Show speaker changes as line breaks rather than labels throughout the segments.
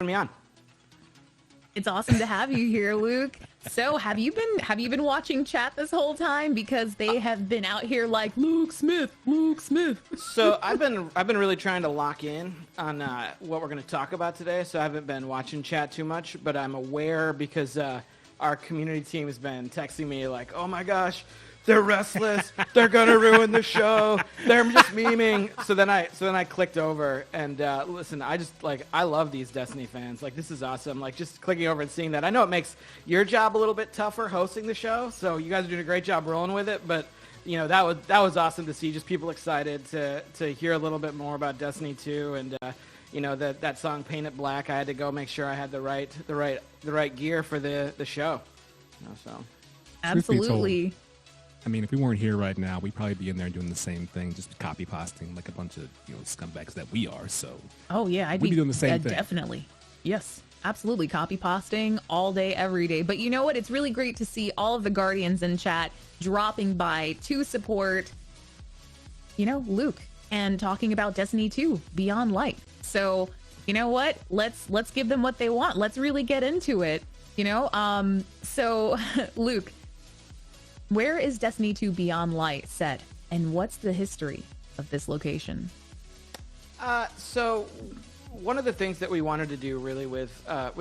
Me on.
It's awesome to have you here, Luke. So have you been watching chat this whole time? Because they have been out here like Luke Smith.
So I've been really trying to lock in on what we're going to talk about today. So I haven't been watching chat too much, but I'm aware because our community team has been texting me like, "Oh my gosh, they're restless. They're gonna ruin the show. They're just memeing." So then I clicked over and listen. I love these Destiny fans. Like, this is awesome. Like, just clicking over and seeing that. I know it makes your job a little bit tougher hosting the show. So you guys are doing a great job rolling with it. But you know, that was awesome to see. Just people excited to hear a little bit more about Destiny 2 and you know, that song "Paint It Black." I had to go make sure I had the right gear for the show. You know, so
absolutely.
I mean, if we weren't here right now, we'd probably be in there doing the same thing, just copy pasting like a bunch of scumbags that we are. So
oh yeah, I'd
be
be
doing the same thing.
Definitely, yes, absolutely, copy pasting all day, every day. But you know what? It's really great to see all of the Guardians in chat dropping by to support, Luke, and talking about Destiny 2 Beyond Light. So you know what? Let's give them what they want. Let's really get into it. So Luke, where is Destiny 2 Beyond Light set, and what's the history of this location?
So one of the things that we wanted to do really with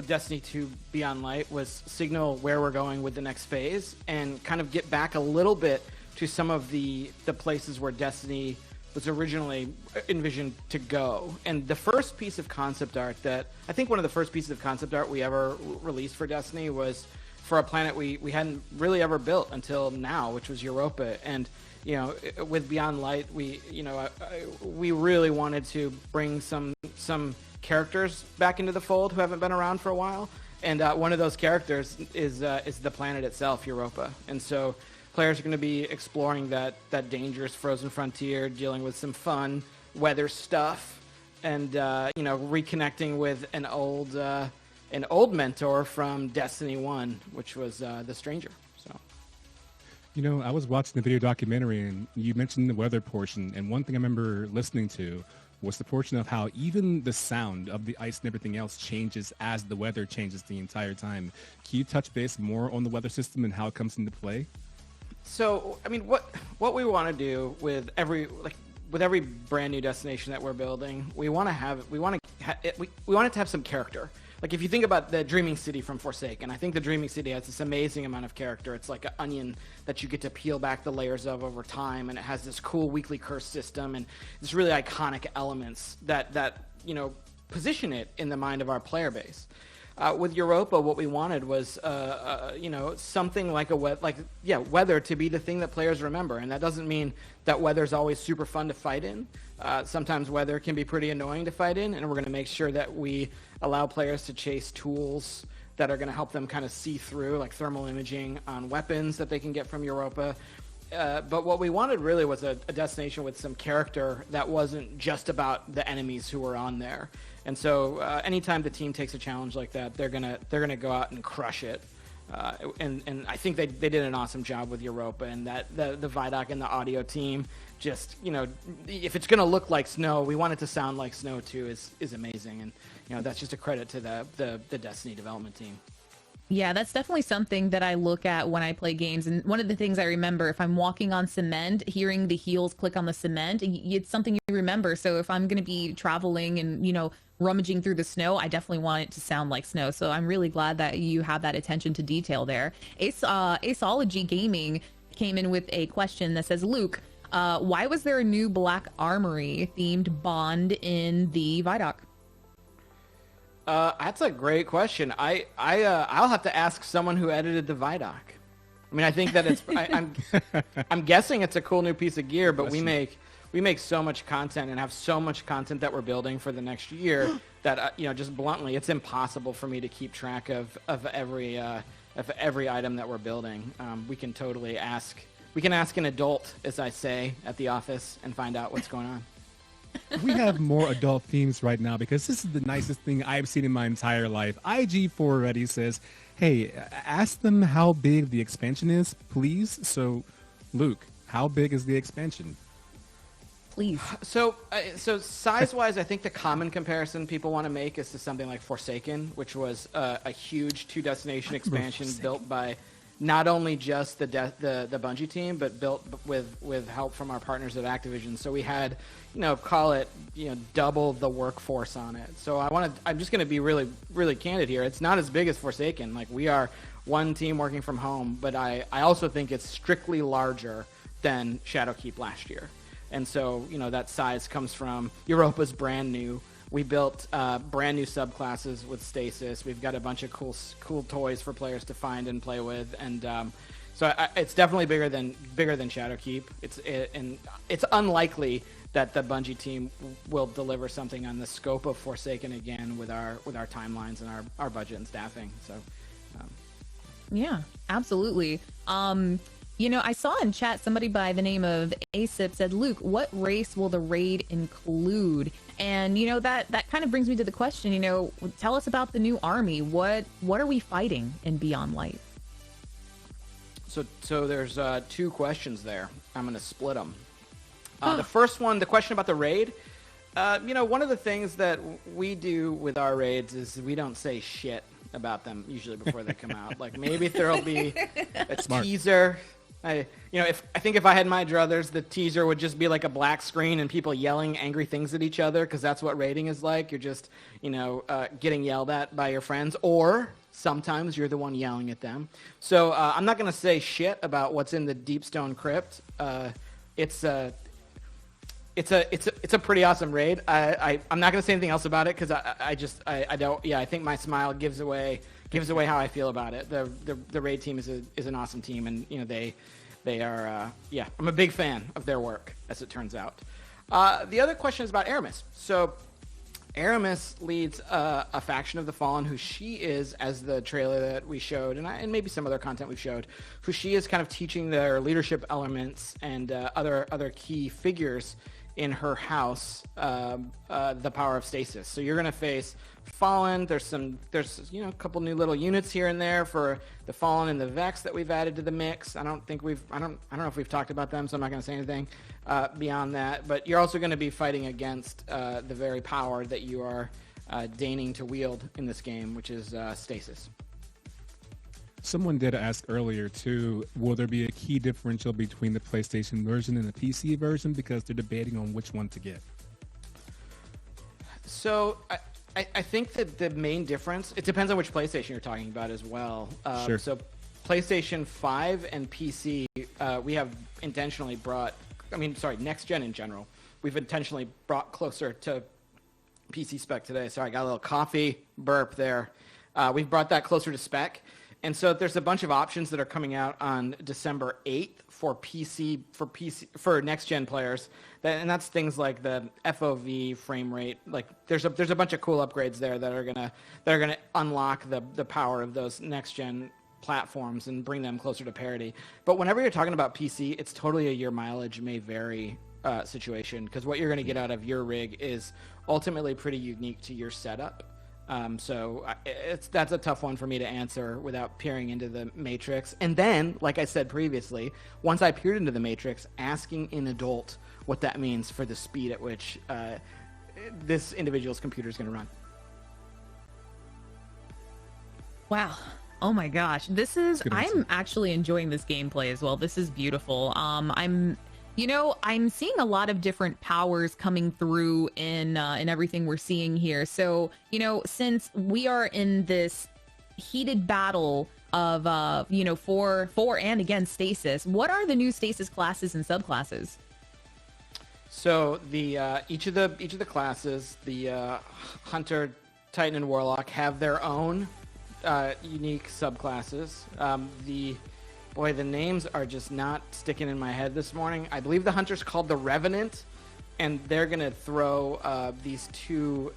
Destiny 2 Beyond Light was signal where we're going with the next phase and kind of get back a little bit to some of the places where Destiny was originally envisioned to go. And the first piece of concept art I think one of the first pieces of concept art we ever released for Destiny was for a planet we hadn't really ever built until now, which was Europa. And with Beyond Light, we really wanted to bring some characters back into the fold who haven't been around for a while. And one of those characters is the planet itself, Europa. And so players are going to be exploring that dangerous frozen frontier, dealing with some fun weather stuff, and reconnecting with an old mentor from Destiny 1, which was the Stranger. So,
I was watching the video documentary, and you mentioned the weather portion, and one thing I remember listening to was the portion of how even the sound of the ice and everything else changes as the weather changes the entire time. Can you touch base more on the weather system and how it comes into play?
So, I mean, what we want to do with every brand new destination that we're building, we want it to have some character. Like, if you think about the Dreaming City from Forsaken, I think the Dreaming City has this amazing amount of character. It's like an onion that you get to peel back the layers of over time, and it has this cool weekly curse system and this really iconic elements that position it in the mind of our player base. With Europa, what we wanted was, something like weather to be the thing that players remember. And that doesn't mean that weather's always super fun to fight in. Sometimes weather can be pretty annoying to fight in, and we're going to make sure that we allow players to chase tools that are going to help them kind of see through, like thermal imaging on weapons that they can get from Europa. But what we wanted really was a destination with some character that wasn't just about the enemies who were on there. And so anytime the team takes a challenge like that, they're gonna go out and crush it. And I think they did an awesome job with Europa, and that the Vidoc and the audio team just, if it's gonna look like snow, we want it to sound like snow too is amazing. And that's just a credit to the Destiny development team.
Yeah, that's definitely something that I look at when I play games. And one of the things I remember, if I'm walking on cement, hearing the heels click on the cement, it's something you remember. So if I'm going to be traveling and, rummaging through the snow, I definitely want it to sound like snow. So I'm really glad that you have that attention to detail there. Aceology Gaming came in with a question that says, Luke, why was there a new Black Armory themed bond in the Vidoc?
That's a great question. I'll have to ask someone who edited the Vidoc. I mean, I think that I'm guessing it's a cool new piece of gear, but we make so much content and have so much content that we're building for the next year that just bluntly, it's impossible for me to keep track of every item that we're building. We can totally ask. We can ask an adult, as I say, at the office and find out what's going on.
We have more adult themes right now because this is the nicest thing I've seen in my entire life. IG4 already says, hey, ask them how big the expansion is, please. So, Luke, how big is the expansion?
please.
So size-wise, I think the common comparison people want to make is to something like Forsaken, which was a huge two-destination expansion built by not only just the Bungie team, but built with help from our partners at Activision. So we had, call it, double the workforce on it. So I'm just going to be really, really candid here. It's not as big as Forsaken. Like, we are one team working from home, but I also think it's strictly larger than Shadowkeep last year. And so, that size comes from Europa's brand new. We built brand new subclasses with Stasis. We've got a bunch of cool toys for players to find and play with, and so it's definitely bigger than Shadowkeep. It's unlikely that the Bungie team will deliver something on the scope of Forsaken again with our timelines and our budget and staffing. So,
yeah, absolutely. I saw in chat somebody by the name of ASIP said, Luke, what race will the raid include? And, that kind of brings me to the question, tell us about the new army. What are we fighting in Beyond Light?
So there's two questions there. I'm going to split them. The first one, the question about the raid, one of the things that we do with our raids is we don't say shit about them usually before they come out. Like, maybe there'll be a teaser. I think if I had my druthers, the teaser would just be like a black screen and people yelling angry things at each other, because that's what raiding is like. You're just, getting yelled at by your friends, or sometimes you're the one yelling at them. So I'm not going to say shit about what's in the Deepstone Crypt. It's a pretty awesome raid. I'm not going to say anything else about it, because I don't. Yeah, I think my smile gives away how I feel about it. The raid team is an awesome team, and they are I'm a big fan of their work, as it turns out. The other question is about Aramis. So Aramis leads a faction of the Fallen, who she is, as the trailer that we showed, and maybe some other content we've showed, who she is kind of teaching their leadership elements and other key figures in her house the power of stasis. So you're going to face Fallen. There's a couple new little units here and there for the Fallen and the Vex that we've added to the mix. I don't know if we've talked about them, so I'm not going to say anything beyond that. But you're also going to be fighting against the very power that you are deigning to wield in this game, which is stasis.
Someone did ask earlier too, will there be a key differential between the PlayStation version and the PC version, because they're debating on which one to get?
So I think that the main difference, it depends on which PlayStation you're talking about as well.
Sure.
So PlayStation 5 and PC, we have intentionally next gen in general, we've intentionally brought closer to PC spec today. Sorry, I got a little coffee burp there. We've brought that closer to spec. And so there's a bunch of options that are coming out on December 8th for next gen players, and that's things like the FOV frame rate. Like, there's a bunch of cool upgrades there that are gonna unlock the power of those next gen platforms and bring them closer to parity. But whenever you're talking about PC, it's totally a year mileage may vary situation, because what you're going to get out of your rig is ultimately pretty unique to your setup. So that's a tough one for me to answer without peering into the matrix. And then, like I said previously, once I peered into the matrix, asking an adult what that means for the speed at which this individual's computer is going to run.
Wow. Oh my gosh. I'm actually enjoying this gameplay as well. This is beautiful. I'm seeing a lot of different powers coming through in everything we're seeing here. So, since we are in this heated battle of, for and against stasis, what are the new stasis classes and subclasses?
So each of the classes, the Hunter, Titan, and Warlock, have their own unique subclasses. The names are just not sticking in my head this morning. I believe the Hunter's called the Revenant, and they're gonna throw these two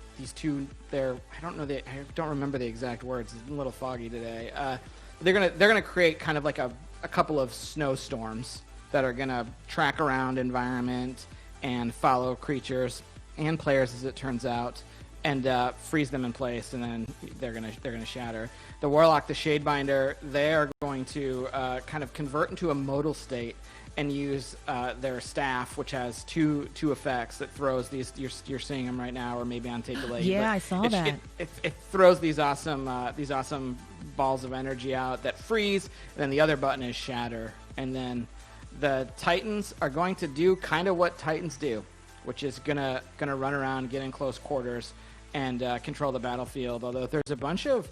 there. I don't remember the exact words. It's a little foggy today. They're gonna create kind of like a couple of snowstorms that are gonna track around environment and follow creatures and players, as it turns out, and freeze them in place, and then they're gonna shatter. The Warlock, the Shadebinder, they are going to kind of convert into a modal state and use their staff, which has two effects that throws these. You're seeing them right now, or maybe on tape delay.
Yeah,
but
I saw that.
It throws these awesome balls of energy out that freeze, and then the other button is shatter, and then the Titans are going to do kind of what Titans do, which is gonna run around, get in close quarters, and control the battlefield. Although there's a bunch of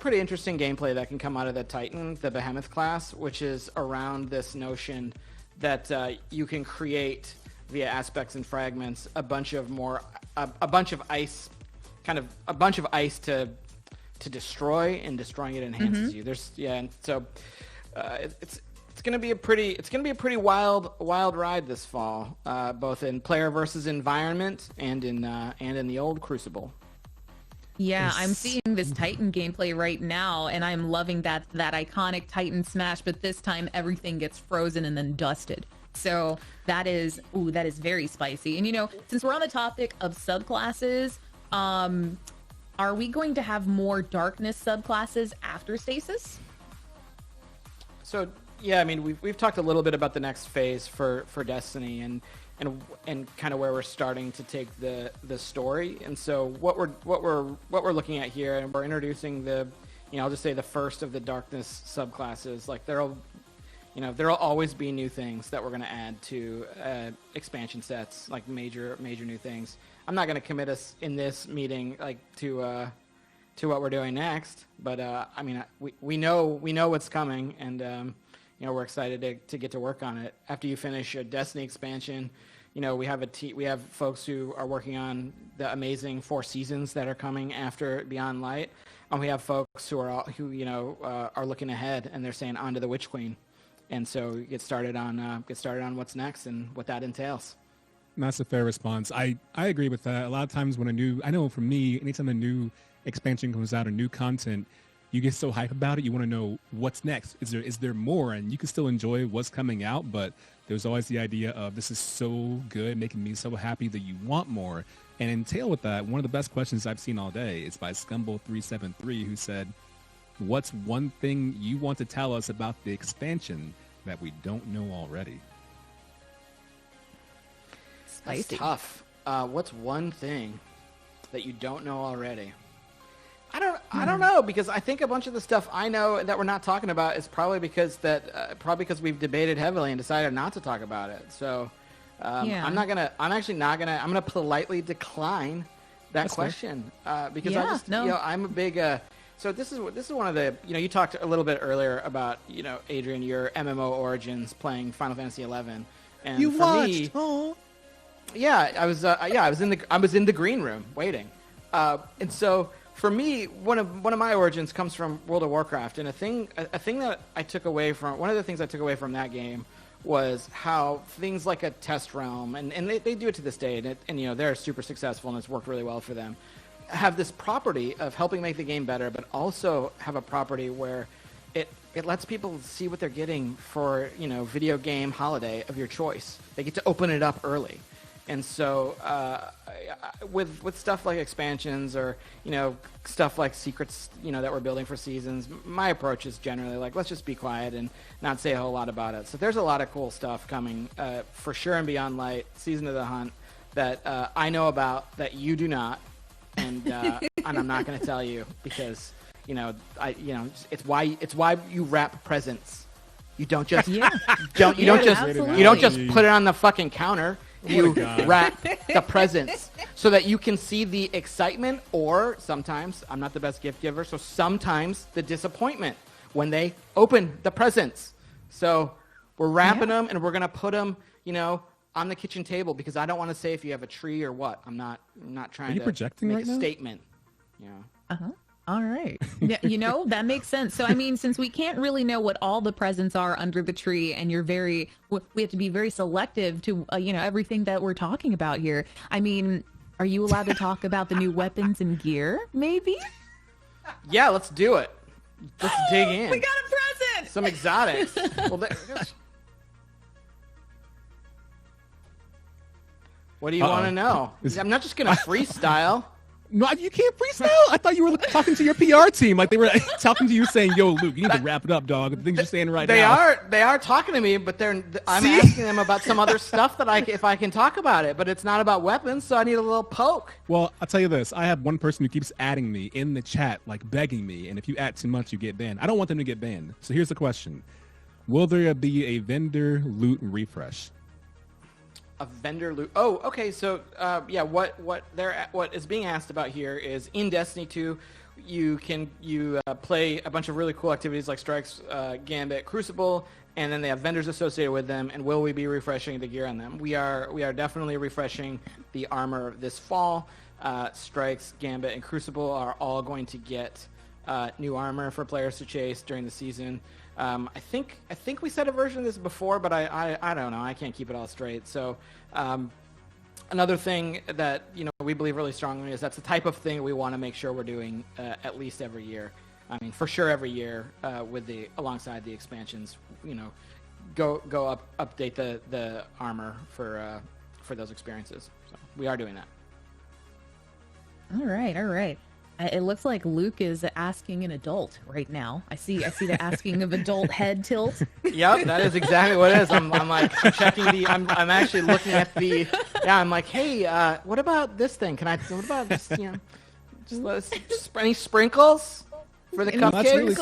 pretty interesting gameplay that can come out of the Titan, the Behemoth class, which is around this notion that you can create via aspects and fragments a bunch of ice to destroy, and destroying it enhances you. And so it's gonna be a pretty wild ride this fall, both in player versus environment and in the old Crucible.
Yeah, I'm seeing this Titan gameplay right now, and I'm loving that iconic Titan smash, but this time everything gets frozen and then dusted. So that is very spicy. And since we're on the topic of subclasses, are we going to have more darkness subclasses after Stasis?
So yeah, I mean we've talked a little bit about the next phase for Destiny and kind of where we're starting to take the story. And so what we're looking at here, and we're introducing I'll just say the first of the darkness subclasses. Like there'll always be new things that we're going to add to expansion sets, like major new things. I'm not going to commit us in this meeting to what we're doing next, but I mean we know what's coming, and we're excited to get to work on it. After you finish a Destiny expansion, we have folks who are working on the amazing 4 seasons that are coming after Beyond Light, and we have folks who are looking ahead, and they're saying on to the Witch Queen, and so get started on what's next and what that entails.
That's a fair response. I agree with that. A lot of times when I know for me, anytime a new expansion comes out or new content, you get so hyped about it, you want to know what's next. Is there more? And you can still enjoy what's coming out, but there's always the idea of this is so good, making me so happy that you want more. And in tail with that, one of the best questions I've seen all day is by Scumble373, who said, "What's one thing you want to tell us about the expansion that we don't know already?"
That's tough. What's one thing that you don't know already? I don't know, because I think a bunch of the stuff I know that we're not talking about is probably because we've debated heavily and decided not to talk about it. So I'm gonna politely decline that
That's
question because
Yeah,
I'm a big. So this is one of the you talked a little bit earlier about Adrian, your MMO origins playing Final Fantasy 11, and
You
for
watched?
me,
Oh.
yeah, I was in the green room waiting, and so for me, one of my origins comes from World of Warcraft, and one of the things I took away from that game was how things like a test realm, and they do it to this day, and they're super successful and it's worked really well for them, have this property of helping make the game better, but also have a property where it lets people see what they're getting for video game holiday of your choice. They get to open it up early. And so with stuff like expansions or stuff like secrets that we're building for seasons, my approach is generally like, let's just be quiet and not say a whole lot about it. So there's a lot of cool stuff coming for sure in Beyond Light, Season of the Hunt, that I know about that you do not, and I'm not going to tell you because it's why you wrap presents. You don't just you don't just put it on the fucking counter. You wrap the presents so that you can see the excitement, or sometimes, I'm not the best gift giver, so sometimes the disappointment when they open the presents. So we're wrapping them, and we're going to put them, on the kitchen table, because I don't want to say if you have a tree or what. I'm not trying to
projecting
make
right
a
now?
statement.
Uh-huh. All right. Yeah, that makes sense. So, I mean, since we can't really know what all the presents are under the tree, and we have to be very selective to, everything that we're talking about here. I mean, are you allowed to talk about the new weapons and gear, maybe?
Yeah, let's do it. Let's dig in.
We got a present!
Some exotics. Well, what do you want to know? I'm not just going to freestyle.
No, you can't freestyle. I thought you were talking to your PR team, like they were talking to you, saying, "Yo, Luke, you need to wrap it up, dog." The things you're saying right now.
They are talking to me, but I'm asking them about some other stuff that if I can talk about it, but it's not about weapons, so I need a little poke.
Well, I'll tell you this: I have one person who keeps adding me in the chat, like begging me, and if you add too much, you get banned. I don't want them to get banned. So here's the question: will there be a vendor loot refresh?
A vendor loot. Oh, okay. So, yeah, what is being asked about here is in Destiny 2, you play a bunch of really cool activities like Strikes, Gambit, Crucible, and then they have vendors associated with them. And will we be refreshing the gear on them? We are definitely refreshing the armor this fall. Strikes, Gambit, and Crucible are all going to get new armor for players to chase during the season. I think we said a version of this before, but I don't know. I can't keep it all straight. So another thing that we believe really strongly is that's the type of thing we want to make sure we're doing at least every year. I mean, for sure every year alongside the expansions. Go update the armor for those experiences. So we are doing that.
All right. It looks like Luke is asking an adult right now. I see the asking of adult head tilt.
Yep, that is exactly what it is. I'm checking I'm actually looking at I'm like, hey, what about this thing? What about this, just any sprinkles for the cupcakes?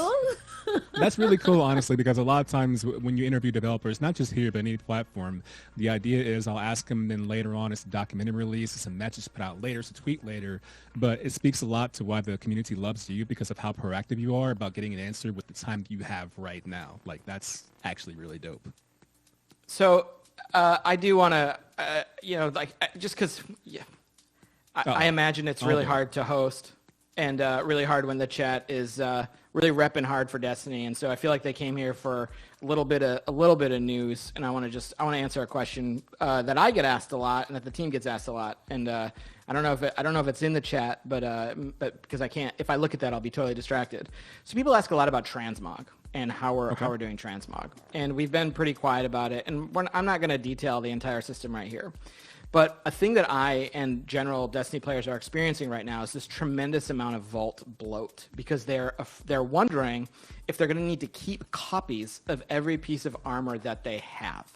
That's really cool, honestly, because a lot of times when you interview developers, not just here, but any platform, the idea is I'll ask them, then later on it's a documentary release, it's a message put out later, it's a tweet later, but it speaks a lot to why the community loves you because of how proactive you are about getting an answer with the time you have right now. Like, that's actually really dope.
So I do want to, just because, I imagine it's really hard to host and really hard when the chat is really repping hard for Destiny, and so I feel like they came here for a little bit of news, and I want to answer a question that I get asked a lot, and that the team gets asked a lot, and I don't know if it's in the chat, but because I can't, if I look at that, I'll be totally distracted. So people ask a lot about transmog and how we're doing transmog, and we've been pretty quiet about it, and I'm not going to detail the entire system right here. But a thing that I and general Destiny players are experiencing right now is this tremendous amount of vault bloat because they're wondering if they're going to need to keep copies of every piece of armor that they have.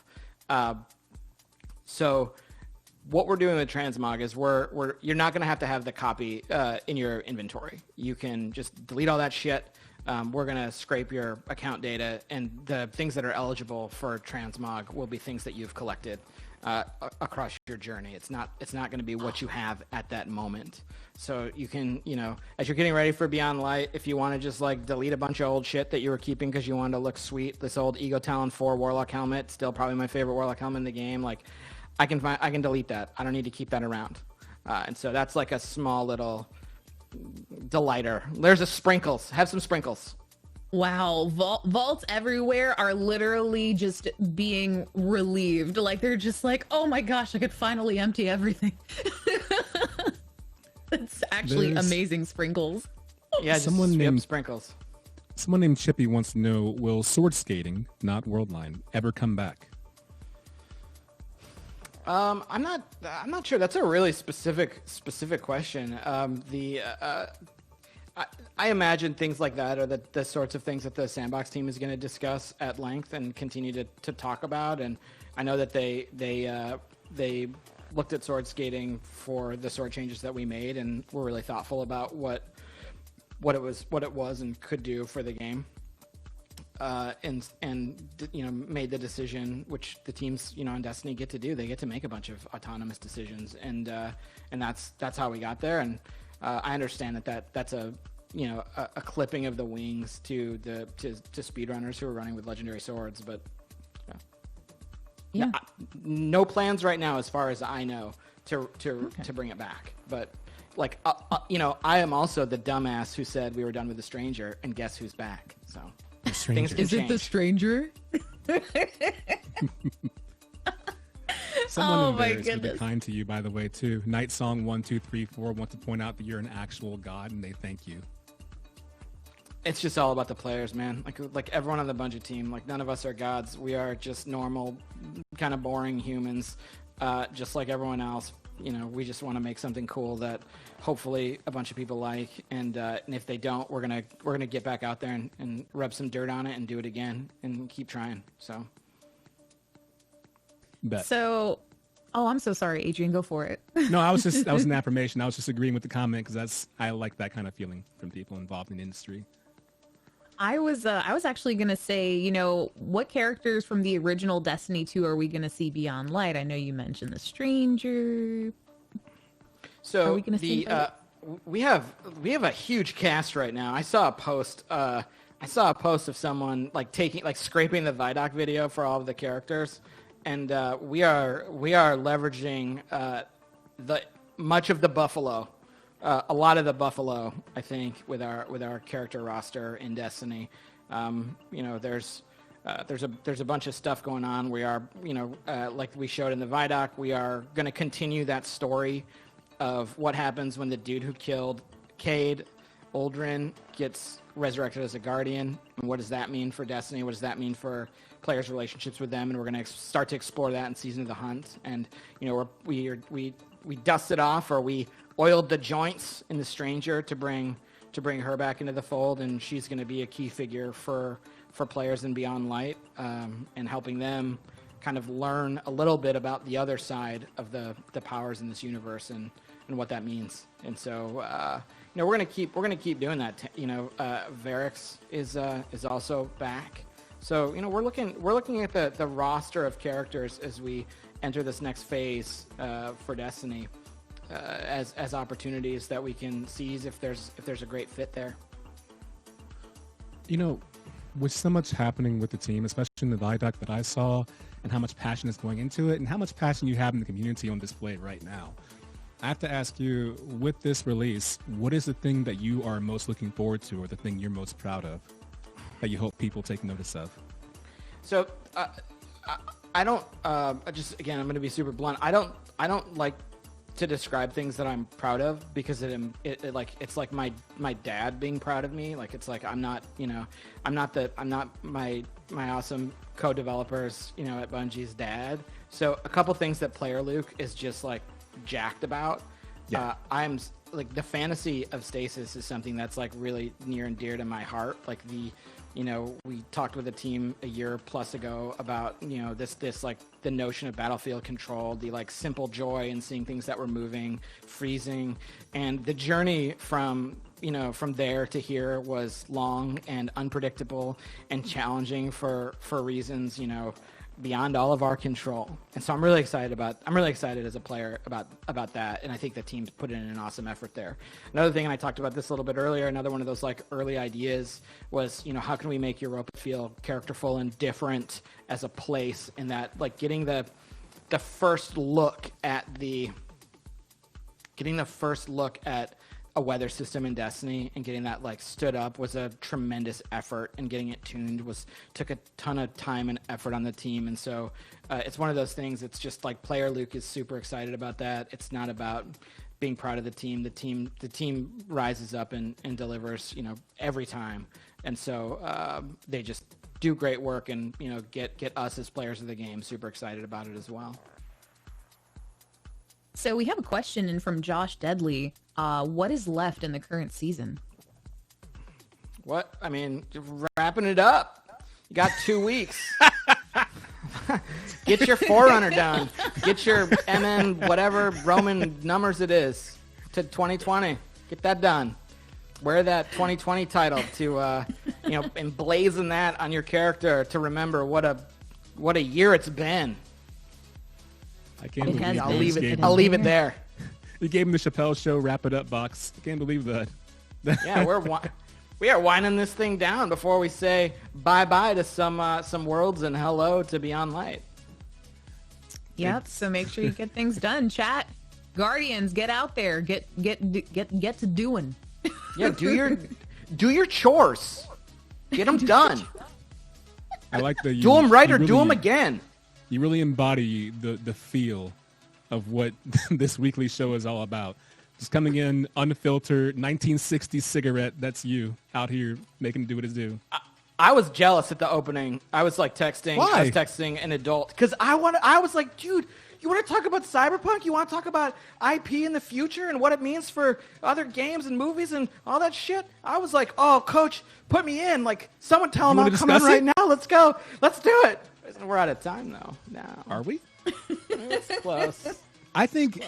So what we're doing with transmog is you're not going to have the copy in your inventory. You can just delete all that shit. We're going to scrape your account data, and the things that are eligible for transmog will be things that you've collected across your journey. It's not going to be what you have at that moment. So you can, as you're getting ready for Beyond Light, if you want to just like delete a bunch of old shit that you were keeping because you wanted to look sweet, this old Ego Talon 4 Warlock helmet, still probably my favorite Warlock helmet in the game. Like, I can delete that. I don't need to keep that around. And so that's like a small little delighter. There's a sprinkles. Have some sprinkles.
Wow, vaults everywhere are literally just being relieved. Like, they're just like, oh my gosh, I could finally empty everything. That's actually amazing sprinkles.
Yeah, someone named Sprinkles.
Someone named Chippy wants to know, will sword skating, not Worldline, ever come back?
I'm not sure. That's a really specific question. I imagine things like that are the sorts of things that the Sandbox team is going to discuss at length and continue to talk about. And I know that they looked at sword skating for the sword changes that we made, and were really thoughtful about what it was and could do for the game. And made the decision, which the teams in Destiny get to do. They get to make a bunch of autonomous decisions, and that's how we got there. And I understand that's a clipping of the wings to speedrunners who are running with legendary swords, but no plans right now, as far as I know, to bring it back. But like I am also the dumbass who said we were done with the Stranger, and guess who's back? So things can
change. Is it the Stranger?
Someone in there is going to be kind to you, by the way, too. Night Song 1234 wants to point out that you're an actual god, and they thank you.
It's just all about the players, man. Like everyone on the Bungie team, like none of us are gods. We are just normal, kind of boring humans, just like everyone else. we just want to make something cool that hopefully a bunch of people like, and if they don't, we're gonna get back out there and rub some dirt on it and do it again and keep trying. So.
Bet.
So, I'm so sorry, Adrian. Go for it.
No, that was an affirmation. I was just agreeing with the comment because I like that kind of feeling from people involved in the industry.
I was actually gonna say, what characters from the original Destiny 2 are we gonna see beyond Light? I know you mentioned the Stranger.
So
are we gonna see
we have a huge cast right now. I saw a post. I saw a post of someone scraping the Vidoc video for all of the characters, and we are leveraging much of the Buffalo. A lot of the Buffalo, I think, with our character roster in Destiny. There's a bunch of stuff going on. We are, like we showed in the Vidoc, we are going to continue that story of what happens when the dude who killed Cade, Aldrin, gets resurrected as a Guardian. And what does that mean for Destiny? What does that mean for players' relationships with them? And we're going to start to explore that in Season of the Hunt. And we dusted off, or we oiled the joints in the Stranger to bring her back into the fold, and she's going to be a key figure for players in Beyond Light, and helping them kind of learn a little bit about the other side of the powers in this universe and what that means. And so we're going to keep doing that. Varix is also back. So we're looking at the roster of characters as we enter this next phase for Destiny. As opportunities that we can seize if there's a great fit there.
With so much happening with the team, especially in the Vidoc that I saw, and how much passion is going into it, and how much passion you have in the community on display right now, I have to ask you, with this release, what is the thing that you are most looking forward to, or the thing you're most proud of, that you hope people take notice of?
So, I don't. Just again, I'm going to be super blunt. I don't like to describe things that I'm proud of, because it's like my dad being proud of me. Like, it's like I'm not my awesome co-developers at Bungie's dad. So a couple things that Player Luke is just like jacked about. Yeah. I'm like, the fantasy of Stasis is something that's like really near and dear to my heart. Like we talked with a team a year plus ago about, this like the notion of battlefield control, the like simple joy in seeing things that were moving, freezing, and the journey from there to here was long and unpredictable and challenging for reasons, beyond all of our control. And so I'm really excited as a player about that. And I think the team's put in an awesome effort there. Another thing, and I talked about this a little bit earlier, another one of those like early ideas was, how can we make Europa feel characterful and different as a place, in that like getting the first look at a weather system in Destiny and getting that like stood up was a tremendous effort, and getting it tuned took a ton of time and effort on the team. And so it's one of those things. It's just like Player Luke is super excited about that. It's not about being proud of the team. The team rises up and delivers, every time. And so they just do great work, and get us as players of the game super excited about it as well.
So we have a question in from Josh Deadly. What is left in the current season?
What? I mean, wrapping it up. You got 2 weeks. Get your Forerunner done. Get your MN, whatever Roman numbers it is, to 2020. Get that done. Wear that 2020 title to, emblazon that on your character to remember what a year it's been.
I can't believe
I'll leave it there.
You gave him the Chappelle Show wrap it up box. I can't believe that.
Yeah, we are winding this thing down before we say bye-bye to some worlds and hello to Beyond Light.
Yep. So make sure you get things done, chat. Guardians, get out there. Get to doing.
Yeah, do your chores. Get them done.
I like the
do them right or do them again.
You really embody the feel of what this weekly show is all about. Just coming in, unfiltered, 1960s cigarette. That's you out here making it do what it do.
I was jealous at the opening. I was like texting.
Why?
I was texting an adult because I was like, dude, you want to talk about Cyberpunk? You want to talk about IP in the future and what it means for other games and movies and all that shit? I was like, oh, coach, put me in. Like, someone tell him I'll come in right now. Let's go. Let's do it. We're out of time though. Now.
Are we?
It's close.
I think,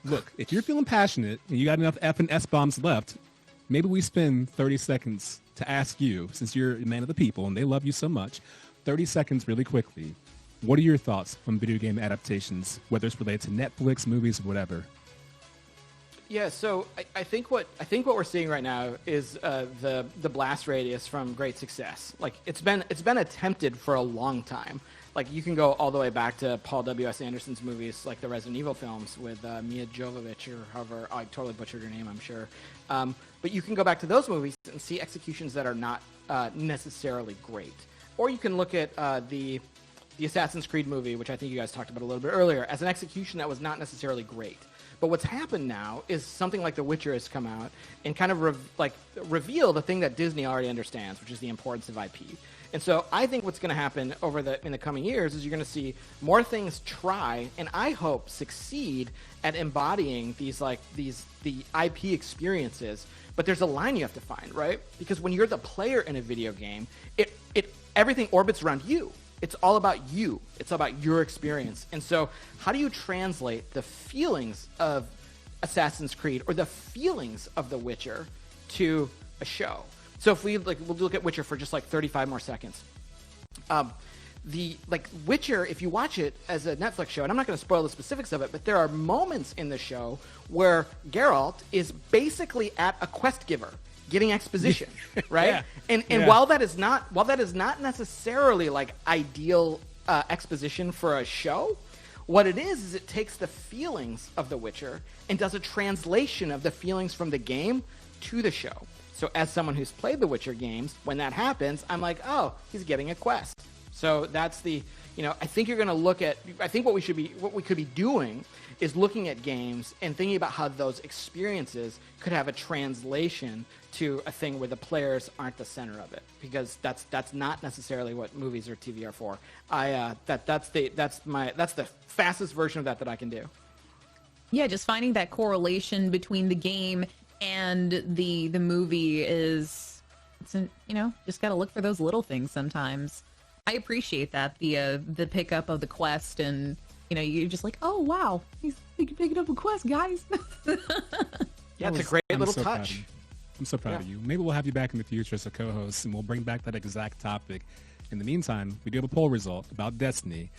look, if you're feeling passionate and you got enough F and S bombs left, maybe we spend 30 seconds to ask you, since you're a man of the people and they love you so much, 30 seconds really quickly. What are your thoughts on video game adaptations, whether it's related to Netflix, movies, whatever?
Yeah, so I think what we're seeing right now is the blast radius from great success. Like it's been attempted for a long time. Like you can go all the way back to Paul W.S. Anderson's movies, like the Resident Evil films with Mia Jovovich or however, I totally butchered her name, I'm sure. But you can go back to those movies and see executions that are not necessarily great. Or you can look at the Assassin's Creed movie, which I think you guys talked about a little bit earlier, as an execution that was not necessarily great. But what's happened now is something like The Witcher has come out and kind of reveal the thing that Disney already understands, which is the importance of IP. And so I think what's going to happen in the coming years is you're going to see more things try, and I hope succeed at embodying the IP experiences. But there's a line you have to find, right? Because when you're the player in a video game, everything orbits around you. It's all about you. It's all about your experience. And so how do you translate the feelings of Assassin's Creed or the feelings of The Witcher to a show? So if we'll look at Witcher for just like 35 more seconds. The Witcher, if you watch it as a Netflix show, and I'm not going to spoil the specifics of it, but there are moments in the show where Geralt is basically at a quest giver, getting exposition, right?
Yeah.
And while that is not necessarily like ideal exposition for a show, what it is it takes the feelings of The Witcher and does a translation of the feelings from the game to the show. So as someone who's played the Witcher games, when that happens, I'm like, oh, he's getting a quest. So that's I think you're going to look at, I think what we could be doing is looking at games and thinking about how those experiences could have a translation to a thing where the players aren't the center of it, because that's not necessarily what movies or TV are for. That's the fastest version of that I can do.
Yeah, just finding that correlation between the game and the movie is, just got to look for those little things sometimes. I appreciate that, the pickup of the quest, and you're just like, oh wow, he's picking up a quest, guys.
Yeah, it's a great little touch.
I'm so proud of you. Maybe we'll have you back in the future as a co-host, and we'll bring back that exact topic. In the meantime, we do have a poll result about Destiny.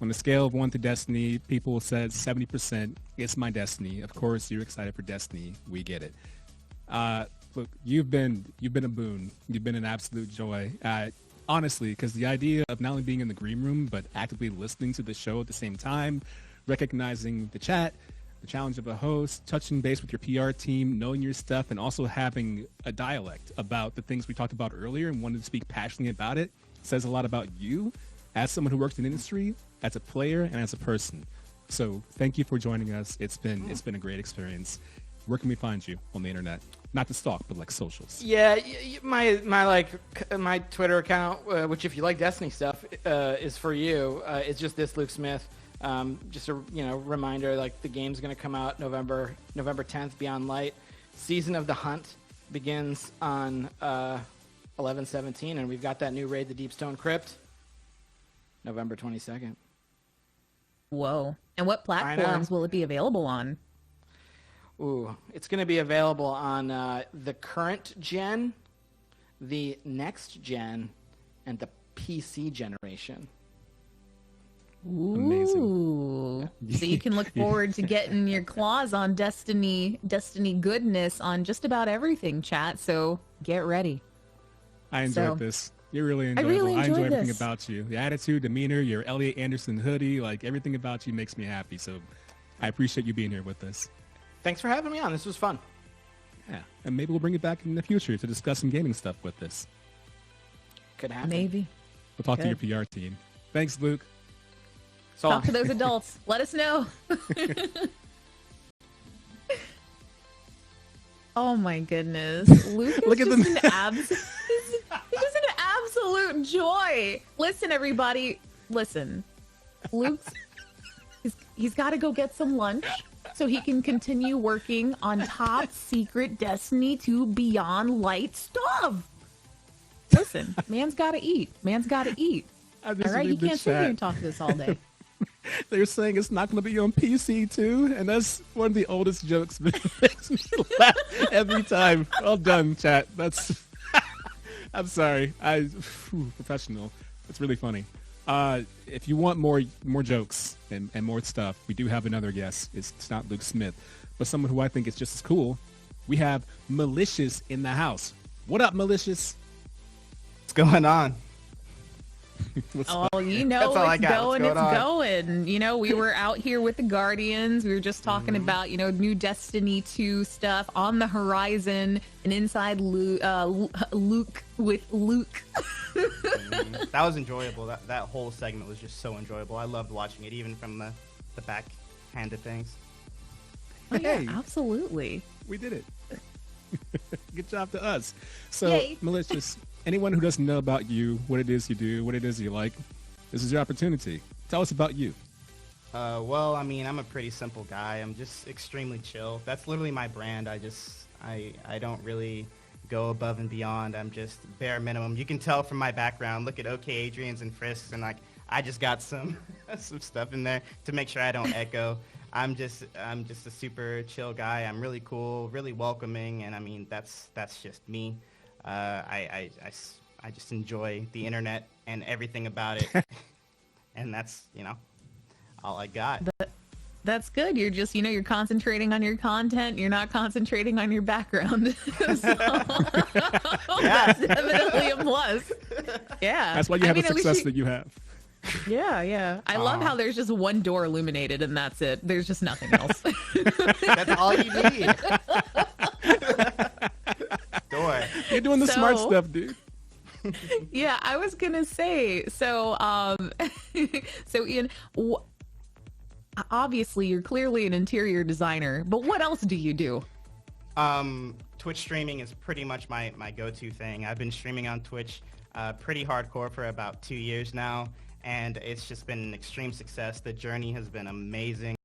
On the scale of 1 to Destiny, people said 70%, it's my Destiny. Of course, you're excited for Destiny. We get it. Look, you've been a boon. You've been an absolute joy. Honestly, because the idea of not only being in the green room, but actively listening to the show at the same time, recognizing the chat, the challenge of a host, touching base with your PR team, knowing your stuff, and also having a dialect about the things we talked about earlier and wanting to speak passionately about it, says a lot about you as someone who works in the industry, as a player, and as a person. So thank you for joining us. It's been a great experience. Where can we find you on the internet? Not to stalk, but like socials.
Yeah, my Twitter account, which if you like Destiny stuff, is for you. It's just this Luke Smith. Just a reminder, like the game's going to come out November 10th. Beyond Light, Season of the Hunt begins on 11/17, and we've got that new raid, the Deepstone Crypt, November 22nd.
Whoa! And what platforms will it be available on?
Ooh, it's going to be available on the current gen, the next gen, and the PC generation.
Ooh.
Amazing.
So you can look forward to getting your claws on Destiny goodness on just about everything, chat. So get ready.
I enjoyed this. You're really enjoyable. I enjoy everything about you. The attitude, demeanor, your Elliot Anderson hoodie, like everything about you makes me happy. So I appreciate you being here with us.
Thanks for having me on. This was fun.
Yeah, and maybe we'll bring it back in the future to discuss some gaming stuff with this.
Could happen.
Maybe.
We'll talk to your PR team. Thanks, Luke.
Talk to those adults. Let us know. Oh my goodness. Luke is
Look at
just
them.
an he's just an absolute joy. Listen, everybody. Listen. Luke's he's got to go get some lunch so he can continue working on top secret Destiny 2 Beyond Light stuff. Listen, man's got to eat. Man's got to eat. All right, you can't sit here and talk to this all day.
They're saying it's not going to be on PC too, and that's one of the oldest jokes. Makes me laugh every time. Well done, chat. That's. I'm sorry. Professional. It's really funny. If you want more jokes and more stuff, we do have another guest. It's not Luke Smith, but someone who I think is just as cool. We have Malicious in the house. What up, Malicious?
What's going on?
Oh, you know, it's going. You know, we were out here with the Guardians. We were just talking about, you know, new Destiny 2 stuff on the horizon and inside Luke with Luke.
That was enjoyable. That whole segment was just so enjoyable. I loved watching it, even from the back hand of things.
Oh, yeah, absolutely.
We did it. Good job to us. So,
Yay.
Malicious, anyone who doesn't know about you, what it is you do, what it is you like, this is your opportunity. Tell us about you.
Well, I mean, I'm a pretty simple guy. I'm just extremely chill. That's literally my brand. I don't really go above and beyond. I'm just bare minimum. You can tell from my background. Look at OK Adrian's and Frisk's, and like I just got some stuff in there to make sure I don't echo. I'm just a super chill guy. I'm really cool, really welcoming, and I mean that's just me. I just enjoy the internet and everything about it, and that's, you know, all I got.
That's good. You're just, you know, you're concentrating on your content. You're not concentrating on your background. That's definitely a plus. Yeah.
That's why you have the success that you have.
Yeah. I love how there's just one door illuminated and that's it. There's just nothing else.
That's all you need. Door.
You're doing the smart stuff, dude.
Yeah, I was gonna say. So, so Ian, obviously you're clearly an interior designer, but what else do you do?
Twitch streaming is pretty much my go-to thing. I've been streaming on Twitch pretty hardcore for about 2 years now, and it's just been an extreme success. The journey has been amazing.